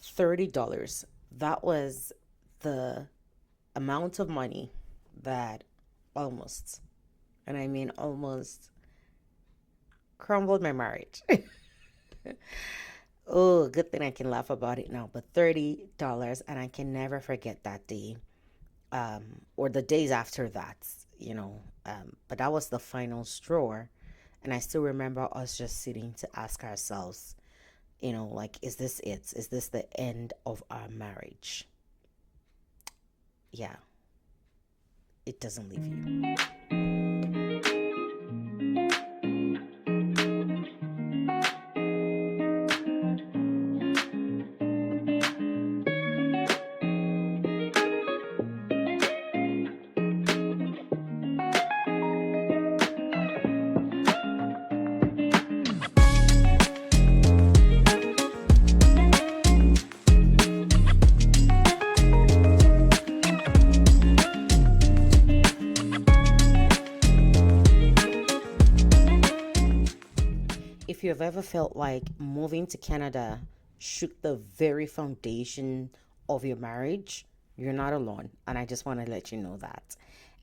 $30. That was the amount of money that almost, and I mean almost, crumbled my marriage. Oh, good thing I can laugh about it now. But $30, and I can never forget that day, or the days after that, you know. But that was the final straw. And I still remember us just sitting to ask ourselves, like, is this it? Is this the end of our marriage? Yeah, it doesn't leave you. If you've ever felt like moving to Canada shook the very foundation of your marriage, you're not alone. And I just want to let you know that.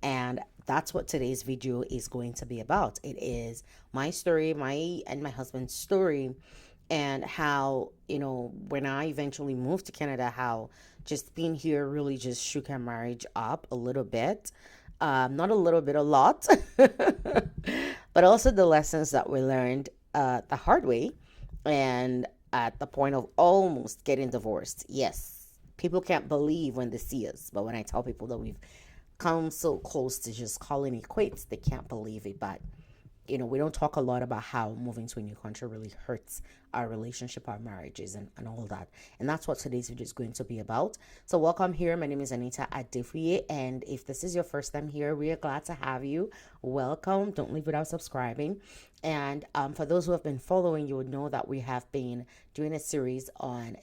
And that's what today's video is going to be about. It is my story, my and my husband's story, and how, when I eventually moved to Canada, how just being here really just shook our marriage up a little bit. Not a little bit, a lot. But also the lessons that we learned the hard way and at the point of almost getting divorced. Yes, people can't believe when they see us, but when I tell people that we've come so close to just calling it quits, they can't believe it. But we don't talk a lot about how moving to a new country really hurts our relationship, our marriages, and all that. And that's what today's video is going to be about. So welcome here. My name is Anita Adefuye. And if this is your first time here, we are glad to have you. Welcome. Don't leave without subscribing. And for those who have been following, you would know that we have been doing a series on,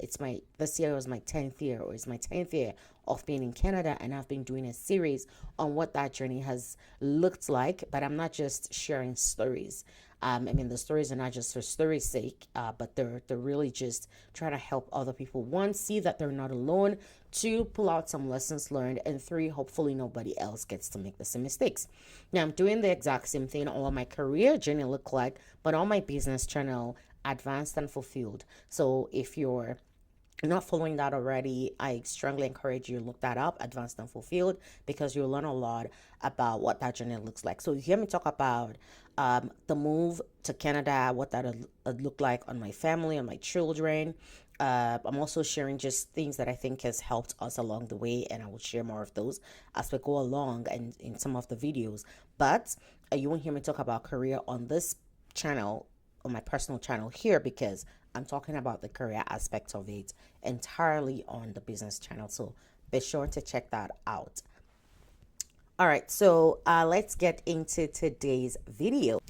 this year was my 10th year, or it's my 10th year of being in Canada, and I've been doing a series on what that journey has looked like. But I'm not just sharing stories. The stories are not just for story's sake, but they're really just trying to help other people. One, see that they're not alone. Two, pull out some lessons learned. And three, hopefully nobody else gets to make the same mistakes. Now, I'm doing the exact same thing on what my career journey look like, but on my business channel, Advanced and Fulfilled. So if you're not following that already, I strongly encourage you to look that up, Advanced and Fulfilled, because you'll learn a lot about what that journey looks like. So you hear me talk about the move to Canada, what that looked like on my family, on my children. I'm also sharing just things that I think has helped us along the way, and I will share more of those as we go along and in some of the videos. But you won't hear me talk about career on this channel, on my personal channel here, because I'm talking about the career aspect of it entirely on the business channel. So be sure to check that out. All right, so let's get into today's video.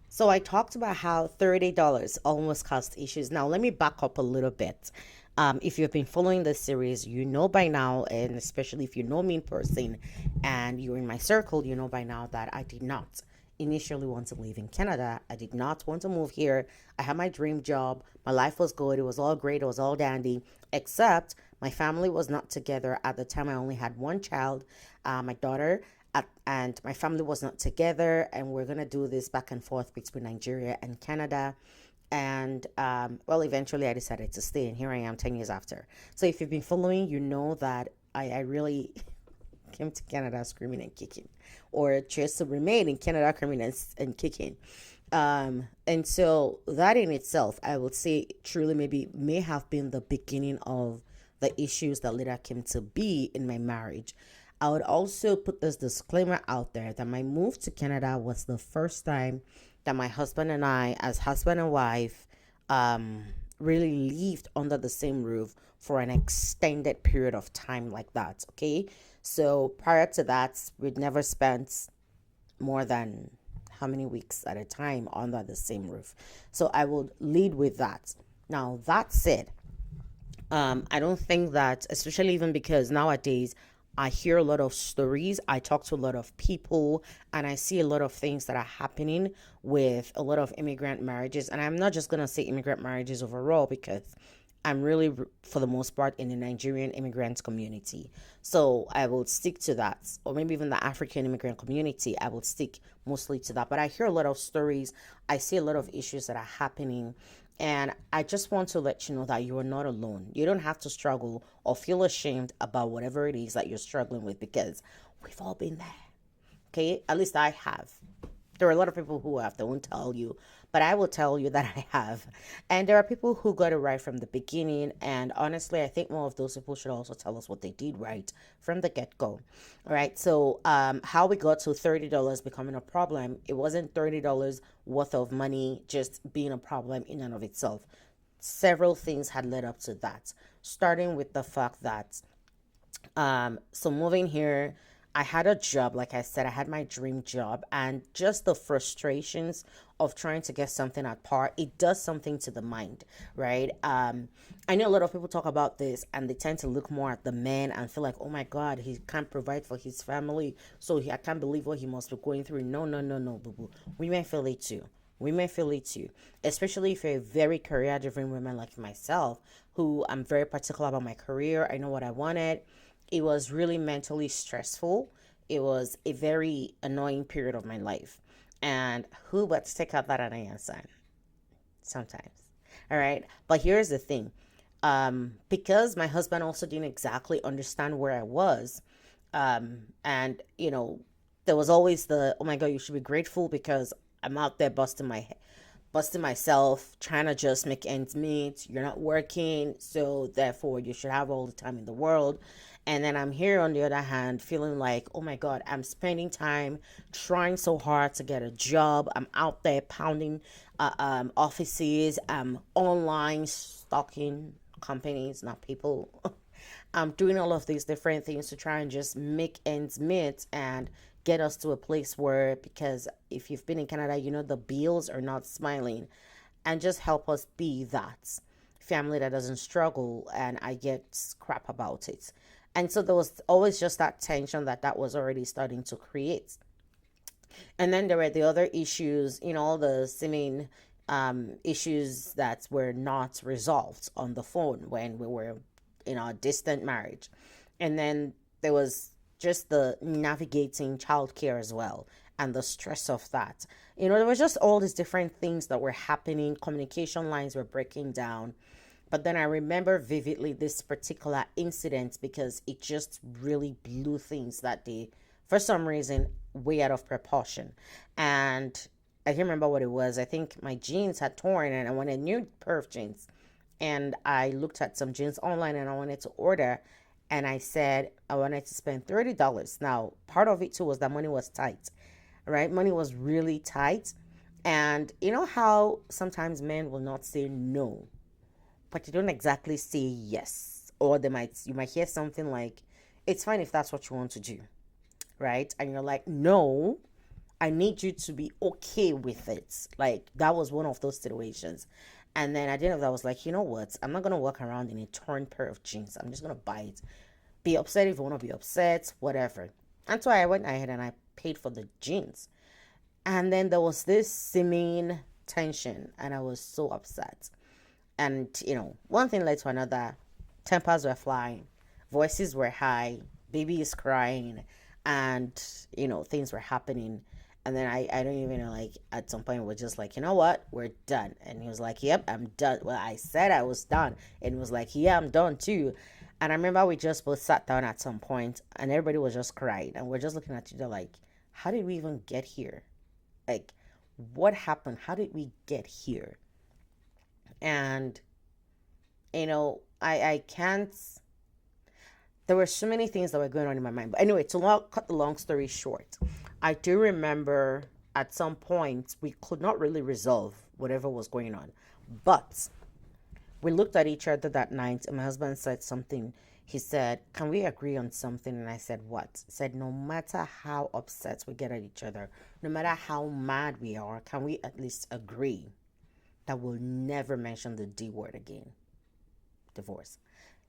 So I talked about how $30 almost caused issues. Now let me back up a little bit. If you've been following this series, you know by now, and especially if you know me in person and you're in my circle, you know by now that I did not initially want to live in Canada. I did not want to move here. I had my dream job. My life was good. It was all great. It was all dandy, except my family was not together at the time. I only had one child, my daughter, and my family was not together. And we're going to do this back and forth between Nigeria and Canada. And eventually I decided to stay, and here I am 10 years after. So if you've been following, you know that I really came to Canada screaming and kicking, or just to remain in Canada screaming and kicking. And so that in itself, I would say, truly may have been the beginning of the issues that later came to be in my marriage. I would also put this disclaimer out there that my move to Canada was the first time that my husband and I, as husband and wife, really lived under the same roof for an extended period of time like that. Okay. So prior to that, we'd never spent more than how many weeks at a time under the same roof. So I would lead with that. Now, that said, I don't think that, especially even because nowadays I hear a lot of stories, I talk to a lot of people, and I see a lot of things that are happening with a lot of immigrant marriages. And I'm not just going to say immigrant marriages overall, because I'm really, for the most part, in the Nigerian immigrant community. So I will stick to that. Or maybe even the African immigrant community, I will stick mostly to that. But I hear a lot of stories, I see a lot of issues that are happening. And I just want to let you know that you are not alone. You don't have to struggle or feel ashamed about whatever it is that you're struggling with, because we've all been there. Okay, at least I have. There are a lot of people who have, they won't tell you, but I will tell you that I have. And there are people who got it right from the beginning. And honestly, I think more of those people should also tell us what they did right from the get-go. All right. So how we got to $30 becoming a problem, it wasn't $30 worth of money just being a problem in and of itself. Several things had led up to that, starting with the fact that so moving here, I had a job, like I said, I had my dream job, and just the frustrations of trying to get something at par, it does something to the mind, right? I know a lot of people talk about this and they tend to look more at the man and feel like, oh my God, he can't provide for his family, so I can't believe what he must be going through. No, no, no, no, boo boo. Women feel it too. Women feel it too, especially if you're a very career driven woman like myself, who I'm very particular about my career. I know what I wanted. It was really mentally stressful. It was a very annoying period of my life. And who but to take out that annoying son? Sometimes. All right. But here's the thing. Because my husband also didn't exactly understand where I was. And, there was always the, oh my God, you should be grateful because I'm out there busting myself, trying to just make ends meet. You're not working, so therefore you should have all the time in the world. And then I'm here on the other hand, feeling like, oh my God, I'm spending time trying so hard to get a job. I'm out there pounding offices. I'm online stalking companies, not people. I'm doing all of these different things to try and just make ends meet and get us to a place where, because if you've been in Canada, the bills are not smiling, and just help us be that family that doesn't struggle and I get crap about it. And so there was always just that tension that was already starting to create. And then there were the other issues, all the seeming issues that were not resolved on the phone when we were in our distant marriage. And then there was just the navigating childcare as well and the stress of that. There was just all these different things that were happening. Communication lines were breaking down. But then I remember vividly this particular incident because it just really blew things that day, for some reason, way out of proportion. And I can't remember what it was. I think my jeans had torn and I wanted a new pair of jeans. And I looked at some jeans online and I wanted to order. And I said I wanted to spend $30. Now, part of it too was that money was tight, right? Money was really tight. And you know how sometimes men will not say no, but you don't exactly say yes. Or you might hear something like, it's fine if that's what you want to do, right? And you're like, no, I need you to be okay with it. Like, that was one of those situations. And then at the end of that, I was like, you know what? I'm not going to walk around in a torn pair of jeans. I'm just going to buy it. Be upset if you want to be upset, whatever. And so I went ahead and I paid for the jeans. And then there was this seeming tension, and I was so upset. And, one thing led to another. Tempers were flying, voices were high, baby is crying, and, things were happening. And then I don't even know, like, at some point, we're just like, you know what? We're done. And he was like, yep, I'm done. Well, I said I was done. And he was like, yeah, I'm done too. And I remember we just both sat down at some point and everybody was just crying. And we're just looking at each other like, how did we even get here? Like, what happened? How did we get here? And, I can't, there were so many things that were going on in my mind. But anyway, cut the long story short, I do remember at some point we could not really resolve whatever was going on. But we looked at each other that night and my husband said something. He said, can we agree on something? And I said, what? He said, no matter how upset we get at each other, no matter how mad we are, can we at least agree that we'll never mention the D word again? Divorce,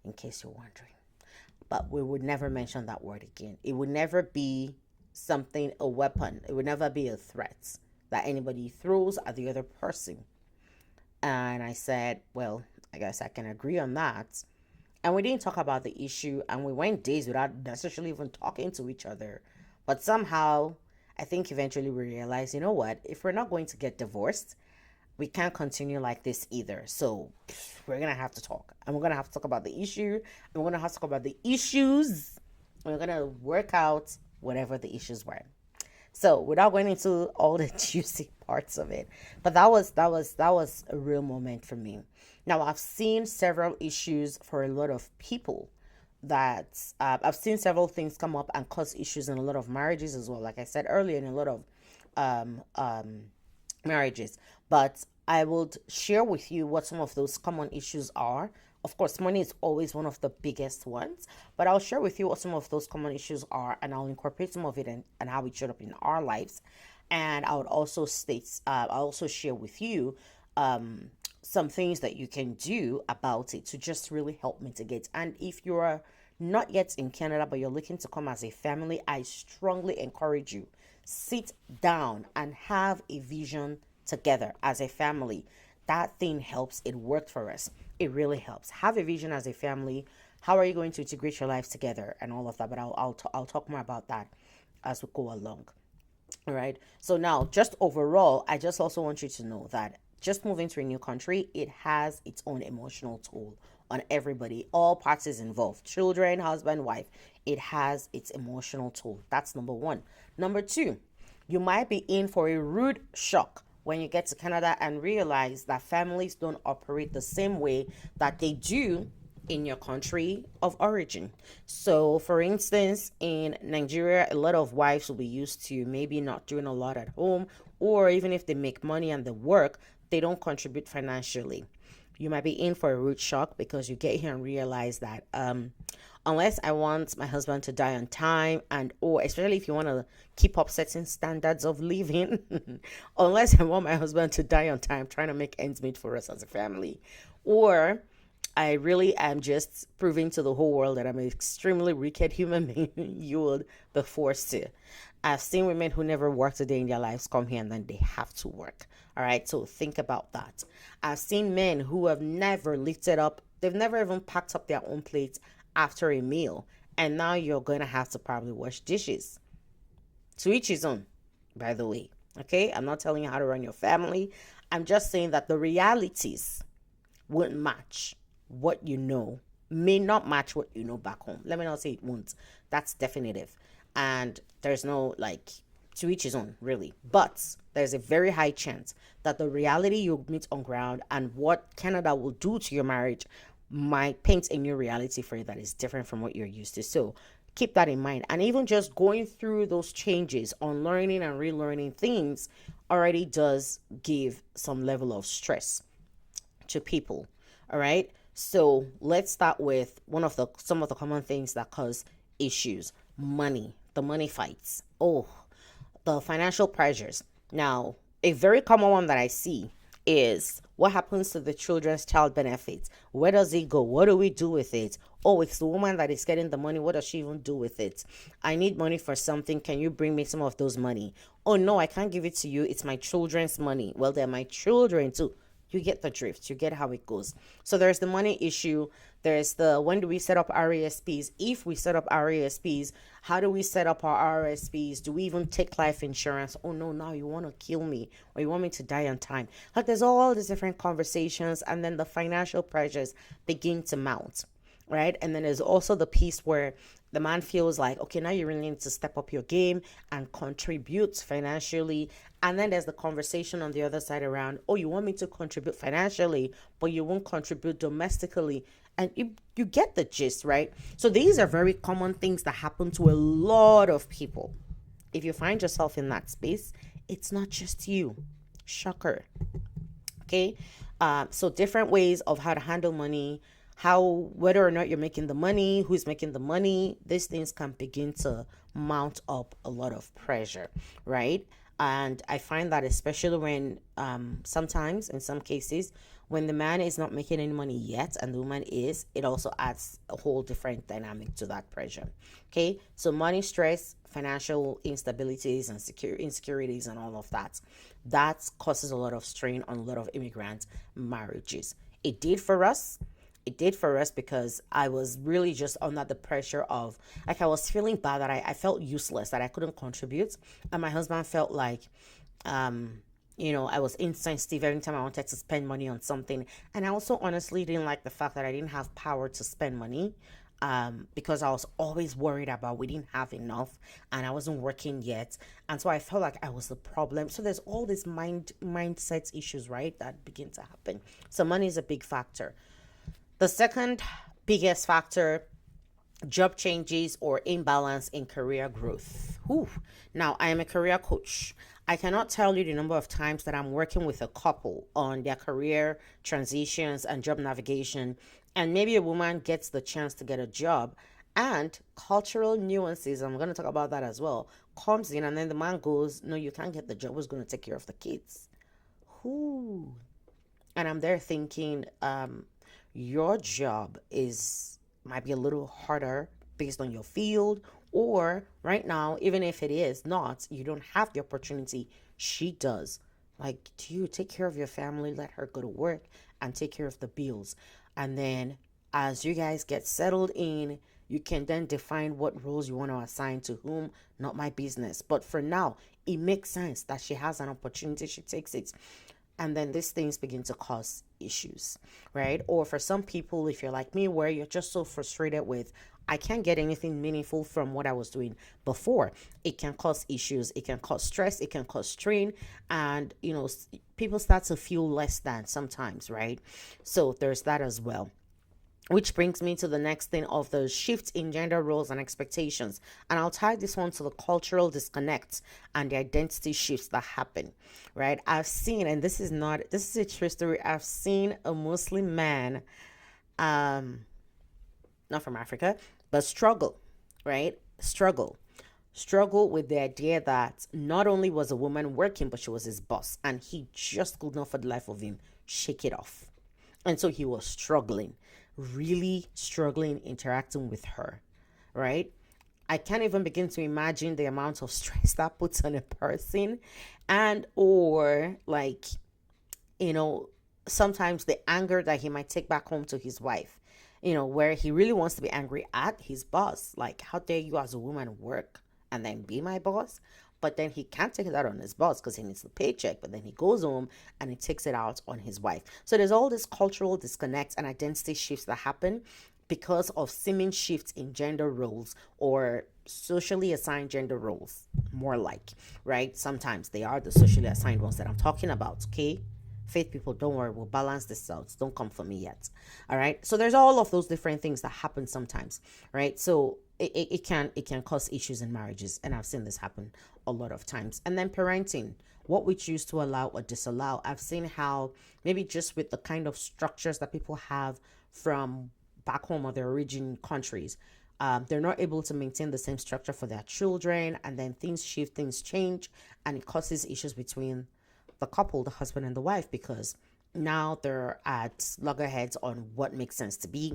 in case you're wondering. But we would never mention that word again. It would never be a weapon. It would never be a threat that anybody throws at the other person. And I said, well, I guess I can agree on that. And we didn't talk about the issue, and we went days without necessarily even talking to each other. But somehow, I think eventually we realized, you know what, if we're not going to get divorced, we can't continue like this either. So we're gonna have to talk, and we're gonna have to talk about the issue, and we're gonna have to talk about the issues, and we're gonna work out whatever the issues were. So without going into all the juicy parts of it, but that was a real moment for me. Now I've seen several issues for a lot of people that I've seen several things come up and cause issues in a lot of marriages as well. Like I said earlier, in a lot of um, um, marriages. But I would share with you what some of those common issues are. Of course, money is always one of the biggest ones, but I'll share with you what some of those common issues are, and I'll incorporate some of it and how it showed up in our lives. And I would also I'll also share with you some things that you can do about it to just really help mitigate. And if you're not yet in Canada, but you're looking to come as a family, I strongly encourage you, sit down and have a vision together as a family. That thing helps. It worked for us. It really helps. Have a vision as a family. How are you going to integrate your lives together and all of that? But I'll talk more about that as we go along. All right. So now, just overall, I just also want you to know that just moving to a new country, it has its own emotional toll on everybody, all parties involved, children, husband, wife. It has its emotional toll. That's number one. Number two, you might be in for a rude shock when you get to Canada and realize that families don't operate the same way that they do in your country of origin. So, for instance, in Nigeria, a lot of wives will be used to maybe not doing a lot at home, or even if they make money and they work, they don't contribute financially. You might be in for a rude shock because you get here and realize that unless I want my husband to die on time, and or especially if you want to keep up certain standards of living, unless I want my husband to die on time trying to make ends meet for us as a family, or I really am just proving to the whole world that I'm an extremely wicked human being, you would be forced to. I've seen women who never worked a day in their lives come here and then they have to work. All right, so think about that. I've seen men who have never lifted up, they've never even packed up their own plates after a meal, and now you're going to have to probably wash dishes. To each his own, by the way. Okay, I'm not telling you how to run your family. I'm just saying that the realities won't match what you know, may not match what you know back home. Let me not say it won't. That's definitive. And there's no like, to each his own, really. But there's a very high chance that the reality you meet on ground and what Canada will do to your marriage might paint a new reality for you that is different from what you're used to. So keep that in mind. And even just going through those changes on learning and relearning things already does give some level of stress to people. All right. So let's start with some of the common things that cause issues. Money, the money fights. Oh, the financial pressures. Now, a very common one that I see is what happens to the children's child benefits? Where does it go? What do we do with it? Oh, it's the woman that is getting the money. What does she even do with it? I need money for something. Can you bring me some of those money? Oh, no, I can't give it to you. It's my children's money. Well, they're my children too. You get the drift. You get how it goes. So there's the money issue. There's the when do we set up RASPs? If we set up RASPs, how do we set up our RASPs? Do we even take life insurance? Oh no, now you want to kill me or you want me to die on time. Like there's all these different conversations, and then the financial pressures begin to mount. Right. And then there's also the piece where the man feels like, okay, now you really need to step up your game and contribute financially. And then there's the conversation on the other side around, oh, you want me to contribute financially, but you won't contribute domestically. And you get the gist, right? So these are very common things that happen to a lot of people. If you find yourself in that space, it's not just you. Shocker. Okay. So different ways of how to handle money, how whether or not you're making the money, who's making the money, these things can begin to mount up a lot of pressure, right? And I find that especially when sometimes in some cases when the man is not making any money yet and the woman is, it also adds a whole different dynamic to that pressure. Okay, so money stress, financial instabilities and insecurities and all of that causes a lot of strain on a lot of immigrant marriages. It did for us. It did for us because I was really just under the pressure of, like, I was feeling bad that I felt useless, that I couldn't contribute. And my husband felt like, um, I was insensitive every time I wanted to spend money on something. And I also honestly didn't like the fact that I didn't have power to spend money, because I was always worried about we didn't have enough and I wasn't working yet. And so I felt like I was the problem. So there's all these mindset issues, right, that begin to happen. So money is a big factor. The second biggest factor, job changes or imbalance in career growth. Whew. Now, I am a career coach. I cannot tell you the number of times that I'm working with a couple on their career transitions and job navigation. And maybe a woman gets the chance to get a job, and cultural nuances, I'm going to talk about that as well, comes in, and then the man goes, no, you can't get the job. Who's going to take care of the kids? Who? And I'm there thinking, your job is might be a little harder based on your field, or right now, even if it is not, you don't have the opportunity. She does. Like, do you take care of your family, let her go to work and take care of the bills? And then as you guys get settled in, you can then define what roles you want to assign to whom, not my business. But for now, it makes sense that she has an opportunity, she takes it. And then these things begin to cause issues, right? Or for some people, if you're like me, where you're just so frustrated with, I can't get anything meaningful from what I was doing before, it can cause issues, it can cause stress, it can cause strain, and people start to feel less than sometimes, right? So there's that as well. Which brings me to the next thing of the shift in gender roles and expectations. And I'll tie this one to the cultural disconnects and the identity shifts that happen, right? I've seen, and this is a true story. I've seen a Muslim man, not from Africa, but struggle, right? Struggle with the idea that not only was a woman working, but she was his boss. And he just could not for the life of him shake it off. And so he was struggling, really struggling interacting with her, right? I can't even begin to imagine the amount of stress that puts on a person, and or like, sometimes the anger that he might take back home to his wife, where he really wants to be angry at his boss. Like, how dare you as a woman work and then be my boss? But then he can't take it out on his boss because he needs the paycheck. But then he goes home and he takes it out on his wife. So there's all this cultural disconnects and identity shifts that happen because of seeming shifts in gender roles, or socially assigned gender roles, more like, right? Sometimes they are the socially assigned ones that I'm talking about, okay? Faith people, don't worry, we'll balance this out. Don't come for me yet. All right. So there's all of those different things that happen sometimes, right? So it can cause issues in marriages, and I've seen this happen a lot of times. And then parenting, what we choose to allow or disallow. I've seen how maybe just with the kind of structures that people have from back home or their origin countries, they're not able to maintain the same structure for their children, and then things shift, things change, and it causes issues between the couple, the husband and the wife, because now they're at loggerheads on what makes sense to be.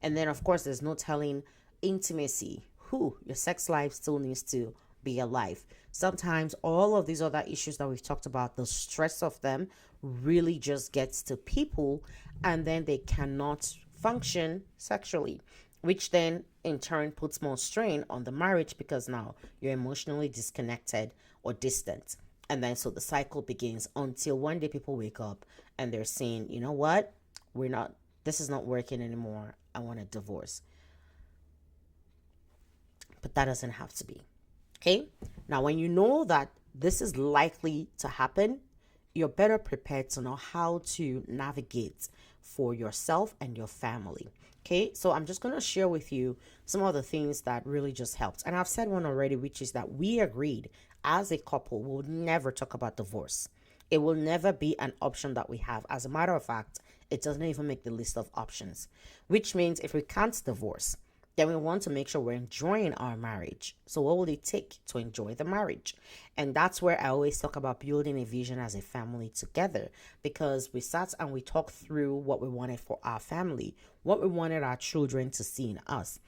And then of course there's no telling intimacy. Your sex life still needs to be alive. Sometimes all of these other issues that we've talked about, the stress of them really just gets to people, and then they cannot function sexually, which then in turn puts more strain on the marriage, because now you're emotionally disconnected or distant. And then so the cycle begins until one day people wake up and they're saying, you know what? This is not working anymore. I want a divorce. But that doesn't have to be. Okay? Now, when you know that this is likely to happen, you're better prepared to know how to navigate for yourself and your family. Okay, so I'm just going to share with you some of the things that really just helped. And I've said one already, which is that we agreed as a couple, we'll never talk about divorce. It will never be an option that we have. As a matter of fact, it doesn't even make the list of options, which means if we can't divorce, then we want to make sure we're enjoying our marriage. So what will it take to enjoy the marriage? And that's where I always talk about building a vision as a family together, because we sat and we talked through what we wanted for our family, what we wanted our children to see in us.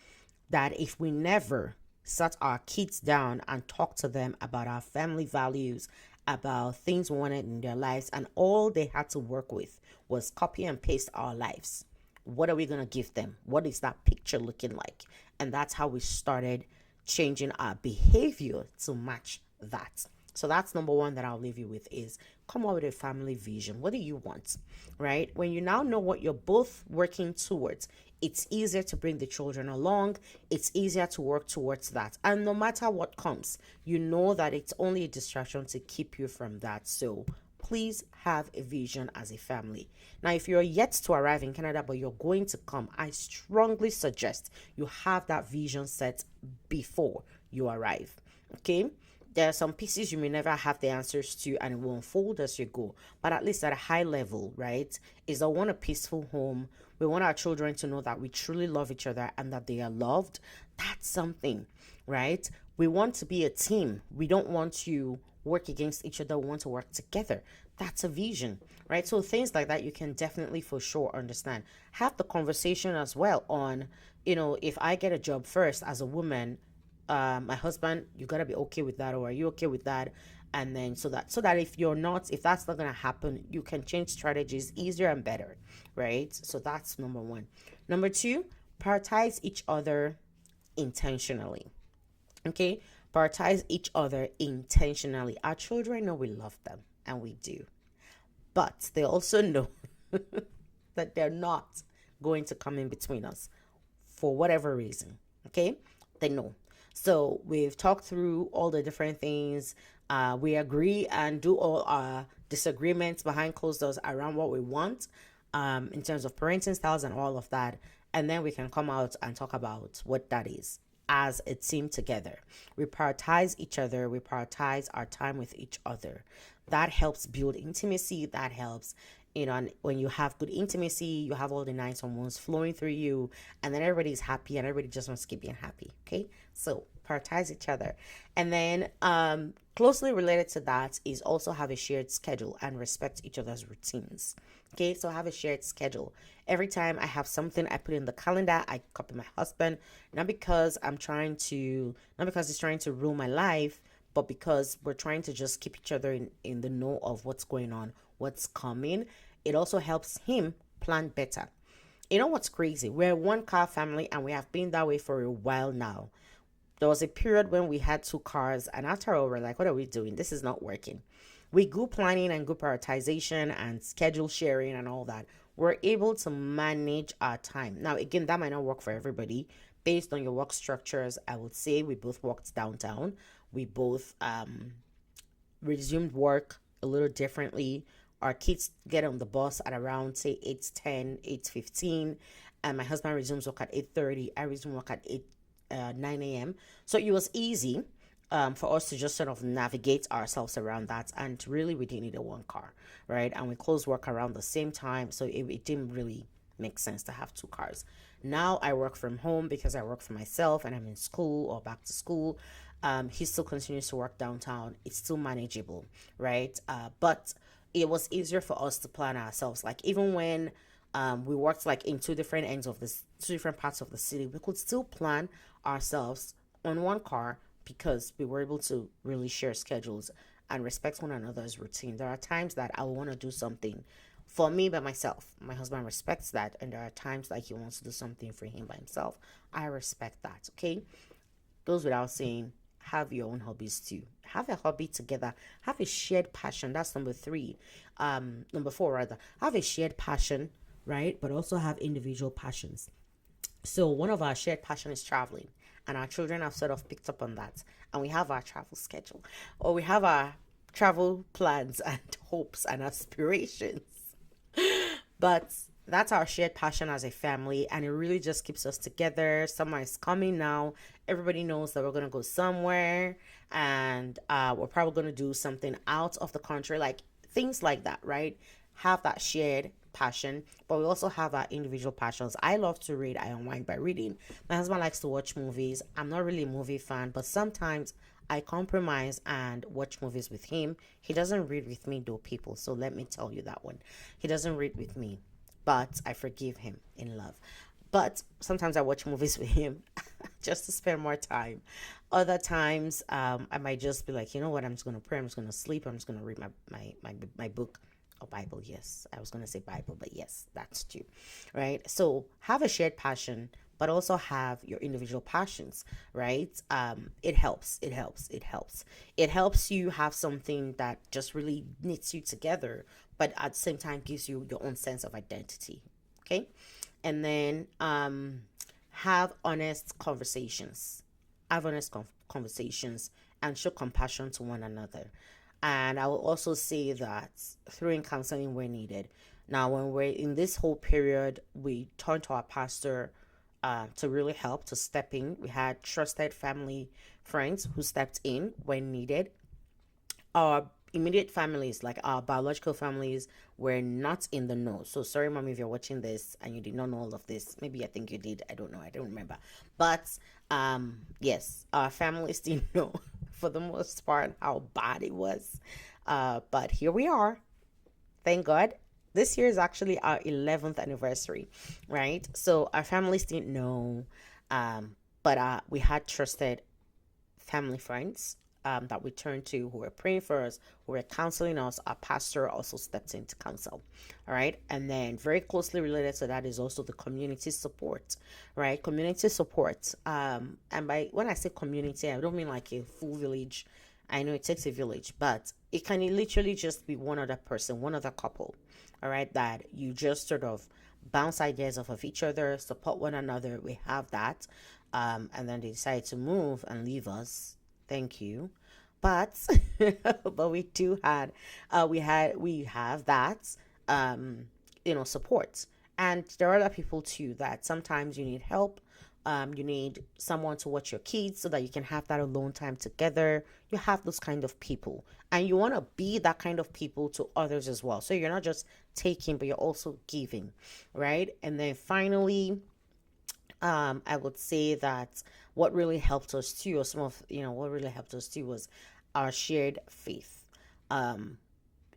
That if we never sat our kids down and talked to them about our family values about things we wanted in their lives, and all they had to work with was copy and paste our lives. What are we going to give them? What is that picture looking like? And that's how we started changing our behavior to match that. So that's number one that I'll leave you with is come up with a family vision. What do you want? Right? When you now know what you're both working towards, it's easier to bring the children along. It's easier to work towards that. And no matter what comes, you know that it's only a distraction to keep you from that. So please have a vision as a family. Now, if you're yet to arrive in Canada, but you're going to come, I strongly suggest you have that vision set before you arrive. Okay? There are some pieces you may never have the answers to, and it will unfold as you go. But at least at a high level, right? Is I want a peaceful home. We want our children to know that we truly love each other and that they are loved. That's something, right? We want to be a team. We don't want to work against each other. We want to work together. That's a vision, right? So things like that you can definitely for sure understand. Have the conversation as well on, if I get a job first as a woman, my husband, you gotta be okay with that, or are you okay with that? And then so that if that's not gonna happen, you can change strategies easier and better, right? So that's number one. Number two, prioritize each other intentionally. Okay, prioritize each other intentionally. Our children know we love them, and we do, but they also know that they're not going to come in between us for whatever reason. Okay, they know. So we've talked through all the different things. We agree and do all our disagreements behind closed doors around what we want, in terms of parenting styles and all of that. And then we can come out and talk about what that is as a team together. We prioritize each other. We prioritize our time with each other. That helps build intimacy. That helps, and when you have good intimacy, you have all the nice hormones flowing through you, and then everybody's happy and everybody just wants to keep being happy. Okay, so prioritize each other. And then closely related to that is also have a shared schedule and respect each other's routines. Okay, so have a shared schedule. Every time I have something I put in the calendar, I copy my husband, not because he's trying to rule my life, but because we're trying to just keep each other in the know of what's going on, what's coming. It also helps him plan better. You know what's crazy? We're a one car family, and we have been that way for a while now. There was a period when we had two cars, and after all, we're like, what are we doing? This is not working. With good planning and good prioritization and schedule sharing and all that, we're able to manage our time. Now, again, that might not work for everybody. Based on your work structures, I would say we both worked downtown. We both resumed work a little differently. Our kids get on the bus at around, say, 8:10, 8:15, and my husband resumes work at 8:30. I resume work at 9 a.m. So it was easy for us to just sort of navigate ourselves around that. And really, we didn't need a one car, right? And we closed work around the same time. So it didn't really make sense to have two cars. Now I work from home because I work for myself and I'm in school or back to school. He still continues to work downtown. It's still manageable, right? But it was easier for us to plan ourselves. Like even when we worked like in two different parts of the city, we could still plan ourselves on one car because we were able to really share schedules and respect one another's routine. There are times that I want to do something for me by myself. My husband respects that, and there are times like he wants to do something for him by himself. I respect that. Okay, goes without saying. Have your own hobbies too. Have a hobby together. Have a shared passion. That's number three. Number four rather. Have a shared passion, right? But also have individual passions. So one of our shared passion is traveling, and our children have sort of picked up on that. And we have our travel schedule, or we have our travel plans and hopes and aspirations. But that's our shared passion as a family, and it really just keeps us together. Summer is coming now. Everybody knows that we're going to go somewhere, and we're probably going to do something out of the country, like things like that, right? Have that shared passion, but we also have our individual passions. I love to read. I unwind by reading. My husband likes to watch movies. I'm not really a movie fan, but sometimes I compromise and watch movies with him. He doesn't read with me though, people. So let me tell you that one. He doesn't read with me, but I forgive him in love. But sometimes I watch movies with him. just to spend more time. Other times, I might just be like, you know what, I'm just gonna pray, I'm just gonna sleep, I'm just gonna read my book or Bible. Yes, I was gonna say Bible, but yes, that's too, right? So have a shared passion, but also have your individual passions, right? It helps. It helps. It helps. It helps you have something that just really knits you together, but at the same time gives you your own sense of identity. Okay, and then have honest conversations. Have honest conversations and show compassion to one another. And I will also say that through in counseling where needed. Now, when we're in this whole period, we turn to our pastor to really help, to step in. We had trusted family friends who stepped in when needed. Our immediate families, like our biological families, were not in the know. So sorry, mom, if you're watching this and you did not know all of this. Maybe I think you did. I don't know. I don't remember. But yes, our families didn't know for the most part how bad it was. But here we are. Thank God. This year is actually our 11th anniversary, right? So our families didn't know, but we had trusted family friends that we turned to who were praying for us, who were counseling us. Our pastor also stepped in to counsel. All right. And then very closely related to that is also the community support, right? Community support. And by when I say community, I don't mean like a full village. I know it takes a village, but it can literally just be one other person, one other couple, all right, that you just sort of bounce ideas off of each other, support one another. We have that. And then they decide to move and leave us. Thank you. But but we do had we have that support. And there are other people too that sometimes you need help. You need someone to watch your kids so that you can have that alone time together. You have those kind of people, and you want to be that kind of people to others as well. So you're not just taking, but you're also giving, right? And then finally, I would say that what really helped us too, or some of what really helped us too, was our shared faith. Um,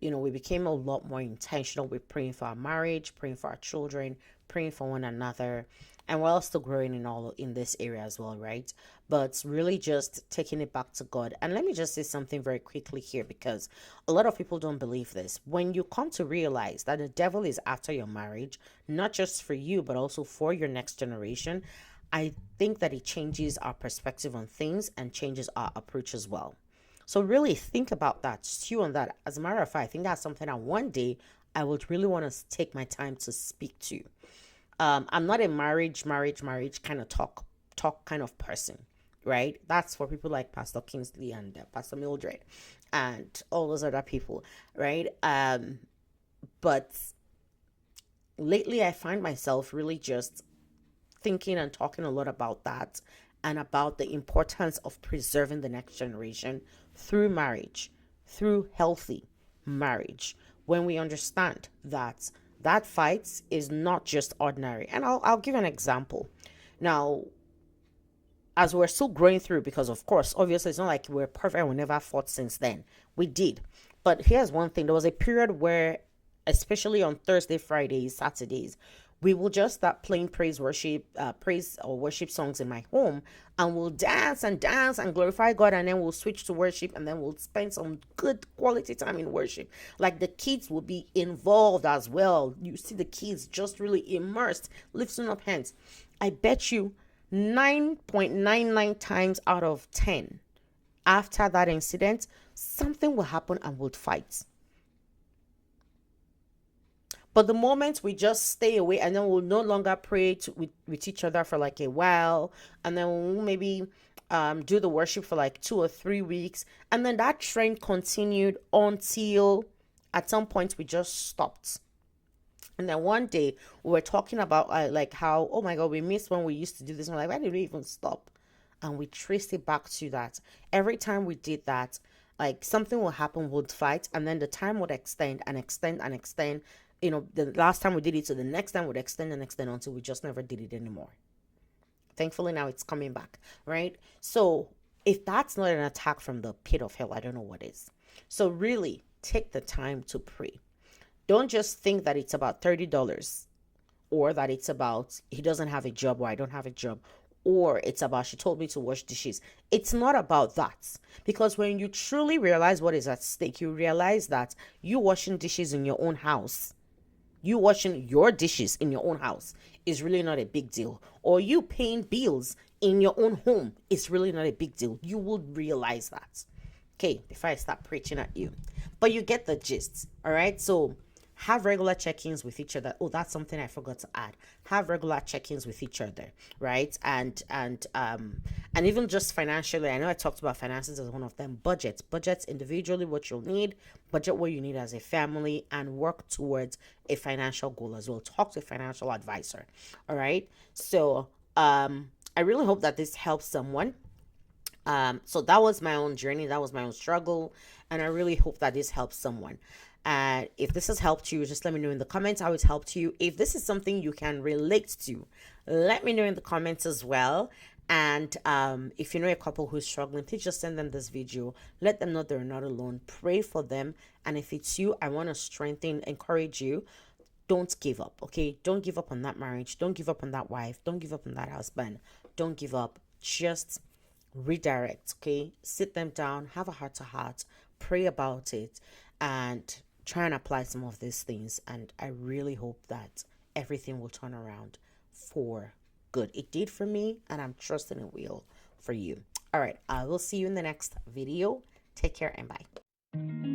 we became a lot more intentional with praying for our marriage, praying for our children, praying for one another. And we're all still growing in this area as well, right? But really just taking it back to God. And let me just say something very quickly here, because a lot of people don't believe this. When you come to realize that the devil is after your marriage, not just for you, but also for your next generation, I think that it changes our perspective on things and changes our approach as well. So really think about that, stew on that. As a matter of fact, I think that's something that one day I would really want to take my time to speak to. I'm not a marriage kind of talk kind of person, right? That's for people like Pastor Kingsley and Pastor Mildred and all those other people, right? But lately I find myself really just thinking and talking a lot about that, and about the importance of preserving the next generation through marriage, through healthy marriage, when we understand that that fight is not just ordinary. And I'll give an example. Now, as we're still growing through, because of course, obviously, it's not like we're perfect, we never fought since then. We did. But here's one thing: there was a period where, especially on Thursday, Fridays, Saturdays, we will just start playing praise or worship songs in my home, and we'll dance and glorify God, and then we'll switch to worship, and then we'll spend some good quality time in worship. Like the kids will be involved as well. You see the kids just really immersed, lifting up hands. I bet you 9.99 times out of 10 after that incident, something will happen and we'll fight. But the moment we just stay away, and then we'll no longer pray with each other for like a while, and then we'll maybe do the worship for like 2 or 3 weeks, and then that trend continued until at some point we just stopped. And then one day we were talking about like how, oh my God, we missed when we used to do this. And I'm like, why did we even stop? And we traced it back to that. Every time we did that, like something will happen, we'd fight, and then the time would extend and extend and extend. The last time we did it, so the next time would extend and extend until we just never did it anymore. Thankfully, now it's coming back, right? So if that's not an attack from the pit of hell, I don't know what is. So really take the time to pray. Don't just think that it's about $30, or that it's about he doesn't have a job or I don't have a job. or it's about she told me to wash dishes. It's not about that. Because when you truly realize what is at stake, you realize that you washing dishes in your own house, you washing your dishes in your own house is really not a big deal. Or you paying bills in your own home is really not a big deal. You will realize that. Okay, before I start preaching at you. But you get the gist. All right. So have regular check-ins with each other. Oh, that's something I forgot to add. Have regular check-ins with each other, right? And even just financially, I know I talked about finances as one of them. Budgets individually what you'll need, budget what you need as a family, and work towards a financial goal as well. Talk to a financial advisor. All right. So I really hope that this helps someone. So that was my own journey, that was my own struggle, and I really hope that this helps someone. And if this has helped you, just let me know in the comments how it's helped you. If this is something you can relate to, let me know in the comments as well. And if you know a couple who's struggling, please just send them this video. Let them know they're not alone. Pray for them. And if it's you, I want to encourage you. Don't give up, okay? Don't give up on that marriage. Don't give up on that wife. Don't give up on that husband. Don't give up. Just redirect, okay? Sit them down, have a heart to heart, pray about it, and try and apply some of these things. And I really hope that everything will turn around for good. It did for me, and I'm trusting it will for you. All right, I will see you in the next video. Take care and bye.